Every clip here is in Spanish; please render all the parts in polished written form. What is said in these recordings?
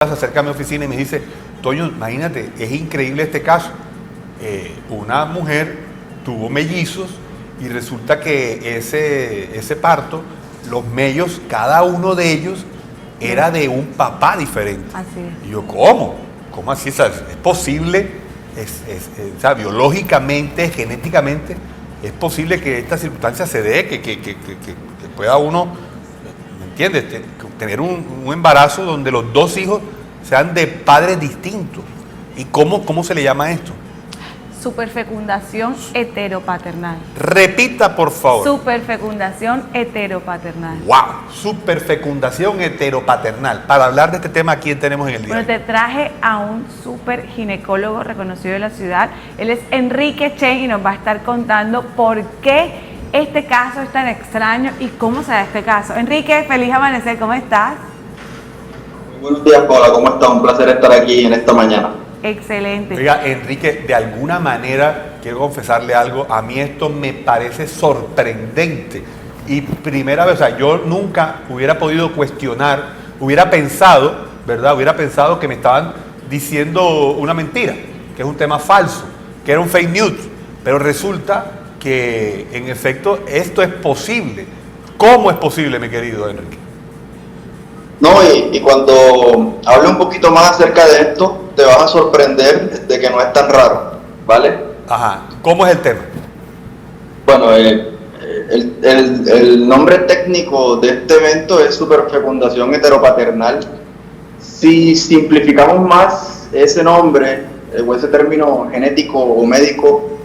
se acerca a mi oficina y me dice, Toño, imagínate, es increíble este caso. Una mujer tuvo mellizos y resulta que ese parto, los mellos, cada uno de ellos era de un papá diferente. Así es. Y yo, ¿cómo? ¿Cómo así? ¿Es posible? O sea, biológicamente, genéticamente, es posible que esta circunstancia se dé, que pueda uno, ¿me entiendes?, tener un embarazo donde los dos hijos sean de padres distintos. ¿Y cómo se le llama esto? Superfecundación heteropaternal. Repita, por favor. Superfecundación heteropaternal. ¡Wow! Superfecundación heteropaternal. Para hablar de este tema, ¿a quién tenemos en el día? Bueno, te traje a un super ginecólogo reconocido de la ciudad. Él es Enrique Chen y nos va a estar contando por qué este caso es tan extraño y cómo se da este caso. Enrique, feliz amanecer, ¿cómo estás? Muy buenos días, Paula, ¿cómo estás? Un placer estar aquí en esta mañana. Excelente. Oiga, Enrique, de alguna manera, quiero confesarle algo, a mí esto me parece sorprendente. Y primera vez, o sea, yo nunca hubiera podido cuestionar, hubiera pensado, ¿verdad? Hubiera pensado que me estaban diciendo una mentira, que es un tema falso, que era un fake news. Pero resulta que, en efecto, esto es posible. ¿Cómo es posible, mi querido Enrique? No, y cuando hable un poquito más acerca de esto, te vas a sorprender de que no es tan raro, ¿vale? Ajá, ¿cómo es el tema? Bueno, el nombre técnico de este evento es superfecundación heteropaternal. Si simplificamos más ese nombre, o ese término genético o médico,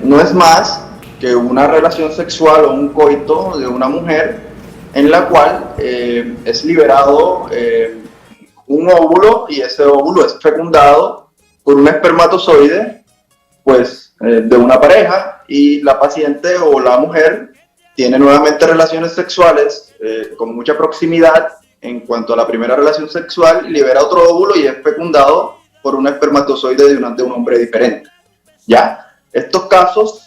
no es más que una relación sexual o un coito de una mujer en la cual es liberado un óvulo y ese óvulo es fecundado por un espermatozoide, pues, de una pareja, y la paciente o la mujer tiene nuevamente relaciones sexuales con mucha proximidad en cuanto a la primera relación sexual, y libera otro óvulo y es fecundado por un espermatozoide de un hombre diferente. Ya, estos casos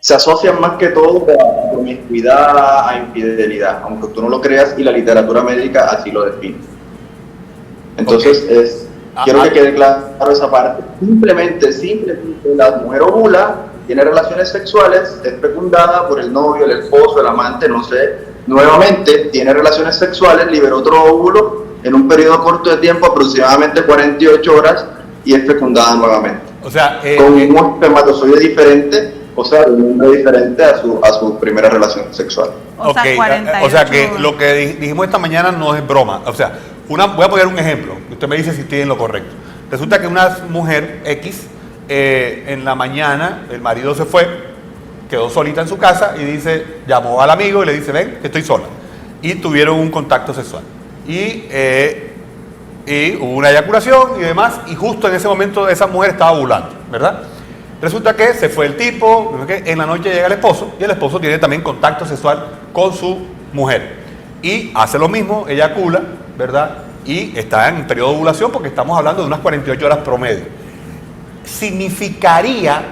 se asocian más que todo a promiscuidad, a infidelidad, aunque tú no lo creas, y la literatura médica así lo define. Entonces, quiero que quede claro esa parte. Simplemente la mujer ovula, tiene relaciones sexuales, es fecundada por el novio, el esposo, el amante, no sé, nuevamente tiene relaciones sexuales, liberó otro óvulo en un periodo corto de tiempo, aproximadamente 48 horas, y es fecundada nuevamente. O sea, con un espermatozoide diferente, o sea, un hombre diferente a su primera relación sexual. O sea, 48 o sea que lo que dijimos esta mañana no es broma. O sea, voy a poner un ejemplo, usted me dice si estoy en lo correcto. Resulta que una mujer X, en la mañana, el marido se fue, quedó solita en su casa y llamó al amigo y le dice, ven, que estoy sola. Y tuvieron un contacto sexual. Y hubo una eyaculación y demás, y justo en ese momento esa mujer estaba ovulando, ¿verdad? Resulta que se fue el tipo, en la noche llega el esposo, y el esposo tiene también contacto sexual con su mujer. Y hace lo mismo, eyacula, ¿verdad? Y está en periodo de ovulación, porque estamos hablando de unas 48 horas promedio. Significaría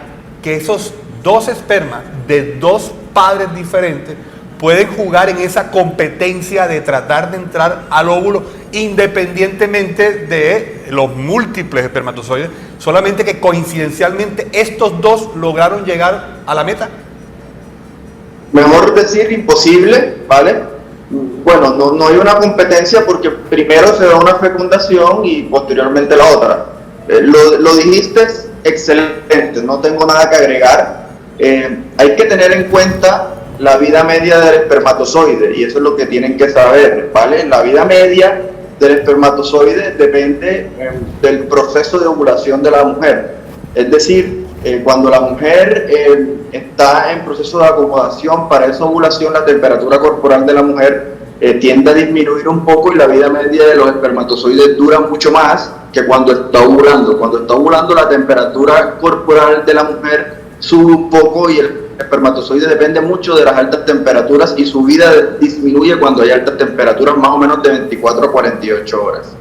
que esos dos espermas de dos padres diferentes pueden jugar en esa competencia de tratar de entrar al óvulo independientemente de los múltiples espermatozoides, solamente que coincidencialmente estos dos lograron llegar a la meta. Mejor decir imposible, ¿vale? Bueno, no hay una competencia porque primero se da una fecundación y posteriormente la otra. Lo dijiste excelente, no tengo nada que agregar. Hay que tener en cuenta la vida media del espermatozoide, y eso es lo que tienen que saber, ¿vale? La vida media del espermatozoide depende del proceso de ovulación de la mujer. Es decir, cuando la mujer está en proceso de acomodación para esa ovulación, la temperatura corporal de la mujer tiende a disminuir un poco, y la vida media de los espermatozoides dura mucho más que cuando está ovulando. Cuando está ovulando, la temperatura corporal de la mujer sube un poco y el espermatozoide depende mucho de las altas temperaturas, y su vida disminuye cuando hay altas temperaturas, más o menos de 24 a 48 horas.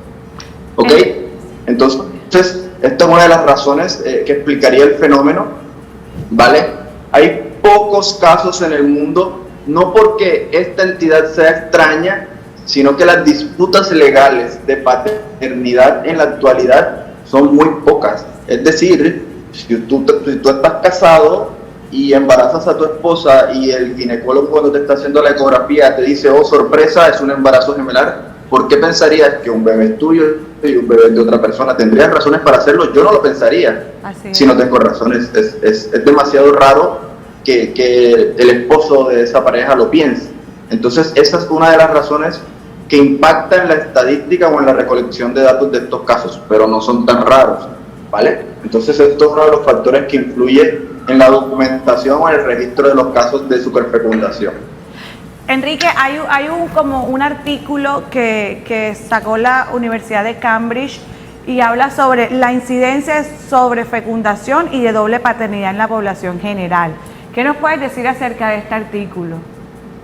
¿Ok? Entonces, esta es una de las razones que explicaría el fenómeno, ¿vale? Hay pocos casos en el mundo, no porque esta entidad sea extraña, sino que las disputas legales de paternidad en la actualidad son muy pocas. Es decir, si tú estás casado y embarazas a tu esposa y el ginecólogo cuando te está haciendo la ecografía te dice, oh sorpresa, es un embarazo gemelar, ¿por qué pensarías que un bebé es tuyo y un bebé de otra persona? ¿Tendrías razones para hacerlo? Yo no lo pensaría. Si no tengo razones. Es demasiado raro que el esposo de esa pareja lo piense. Entonces esa es una de las razones que impacta en la estadística o en la recolección de datos de estos casos, pero no son tan raros, ¿vale? Entonces esto es uno de los factores que influye en la documentación o en el registro de los casos de superfecundación. Enrique, hay como un artículo que sacó la Universidad de Cambridge y habla sobre la incidencia de sobrefecundación y de doble paternidad en la población general. ¿Qué nos puedes decir acerca de este artículo?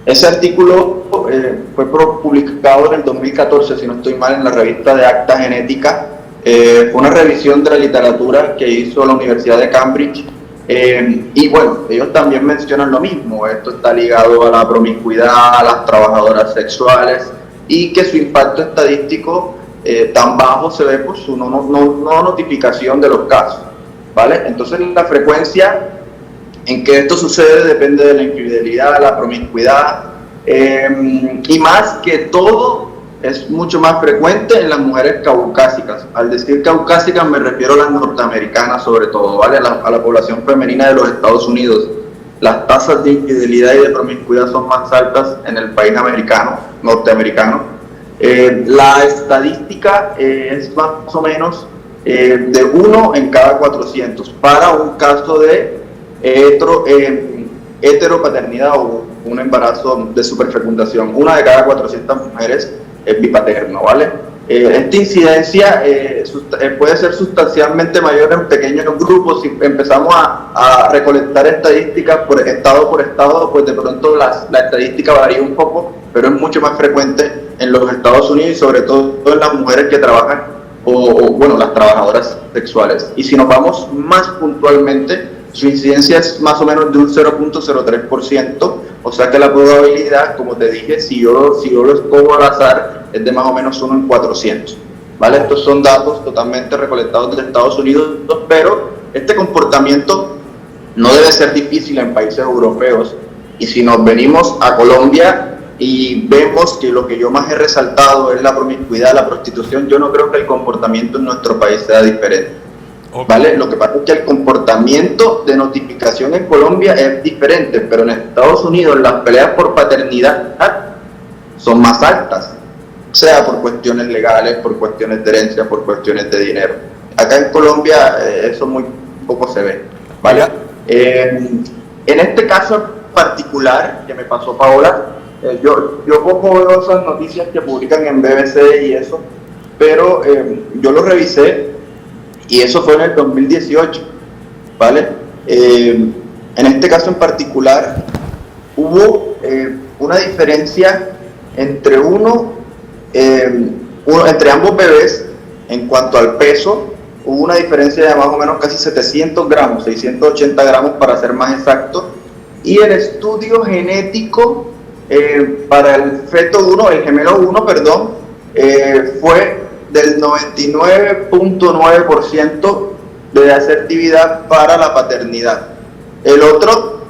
Ese artículo fue publicado en el 2014, si no estoy mal, en la revista de Acta Genética. Fue una revisión de la literatura que hizo la Universidad de Cambridge. Y bueno, ellos también mencionan lo mismo. Esto está ligado a la promiscuidad, a las trabajadoras sexuales, y que su impacto estadístico tan bajo se ve por su no notificación de los casos, ¿vale? Entonces la frecuencia en que esto sucede depende de la infidelidad, la promiscuidad, y más que todo es mucho más frecuente en las mujeres caucásicas. Al decir caucásicas me refiero a las norteamericanas sobre todo, ¿vale? A la población femenina de los Estados Unidos. Las tasas de infidelidad y de promiscuidad son más altas en el país norteamericano. La estadística es más o menos de 1 en cada 400 para un caso de heteropaternidad o un embarazo de superfecundación. 1 de cada 400 mujeres es bipaterno, ¿vale? Esta incidencia puede ser sustancialmente mayor en pequeños grupos. Si empezamos a recolectar estadísticas por estado, pues de pronto la estadística varía un poco, pero es mucho más frecuente en los Estados Unidos y sobre todo en las mujeres que trabajan bueno, las trabajadoras sexuales. Y si nos vamos más puntualmente, su incidencia es más o menos de un 0.03%, o sea que la probabilidad, como te dije, si yo lo escojo al azar, es de más o menos 1 en 400, ¿vale? Estos son datos totalmente recolectados de Estados Unidos, pero este comportamiento no debe ser difícil en países europeos. Y si nos venimos a Colombia y vemos que lo que yo más he resaltado es la promiscuidad, la prostitución, yo no creo que el comportamiento en nuestro país sea diferente. Okay. ¿Vale? Lo que pasa es que el comportamiento de notificación en Colombia es diferente, pero en Estados Unidos las peleas por paternidad son más altas, sea por cuestiones legales, por cuestiones de herencia, por cuestiones de dinero. Acá en Colombia eso muy poco se ve, ¿vale? En este caso particular que me pasó Paola, yo poco veo esas noticias que publican en BBC y eso, pero yo lo revisé y eso fue en el 2018, ¿vale? En este caso en particular hubo una diferencia entre entre ambos bebés en cuanto al peso. Hubo una diferencia de más o menos casi 700 gramos, 680 gramos para ser más exacto, y el estudio genético para el feto 1, el gemelo 1, perdón, fue del 99.9% de asertividad para la paternidad. El otro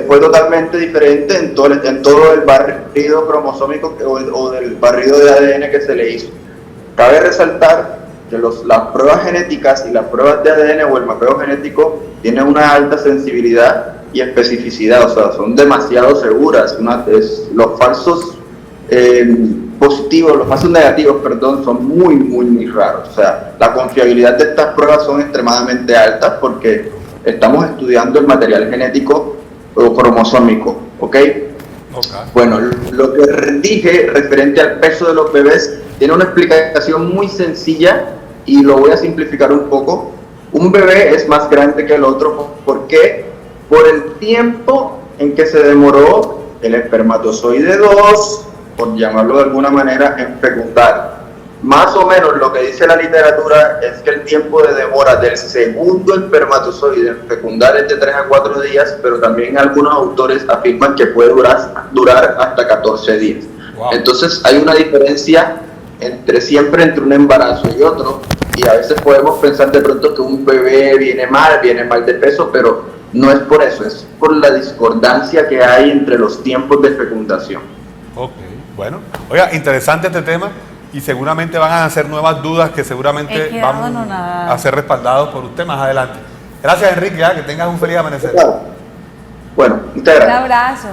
fue totalmente diferente en todo el barrido cromosómico o del barrido de ADN que se le hizo. Cabe resaltar que las pruebas genéticas y las pruebas de ADN o el mapeo genético tienen una alta sensibilidad y especificidad, o sea, son demasiado seguras. Los falsos los falsos negativos, perdón, son muy, muy, muy raros. O sea, la confiabilidad de estas pruebas son extremadamente altas porque estamos estudiando el material genético o cromosómico, ¿ok? Bueno, lo que dije referente al peso de los bebés tiene una explicación muy sencilla y lo voy a simplificar un poco. Un bebé es más grande que el otro, ¿por qué? Por el tiempo en que se demoró el espermatozoide 2, por llamarlo de alguna manera, en fecundar. Más o menos lo que dice la literatura es que el tiempo de demora del segundo espermatozoide en fecundar es de 3 a 4 días, pero también algunos autores afirman que puede durar hasta 14 días. Wow. Entonces hay una diferencia siempre entre un embarazo y otro, y a veces podemos pensar de pronto que un bebé viene mal de peso, pero no es por eso, es por la discordancia que hay entre los tiempos de fecundación. Ok, bueno. Oiga, interesante este tema y seguramente van a hacer nuevas dudas que seguramente van a ser respaldados por usted más adelante. Gracias, Enrique, que tengas un feliz amanecer. Bueno, muchas gracias. Un abrazo.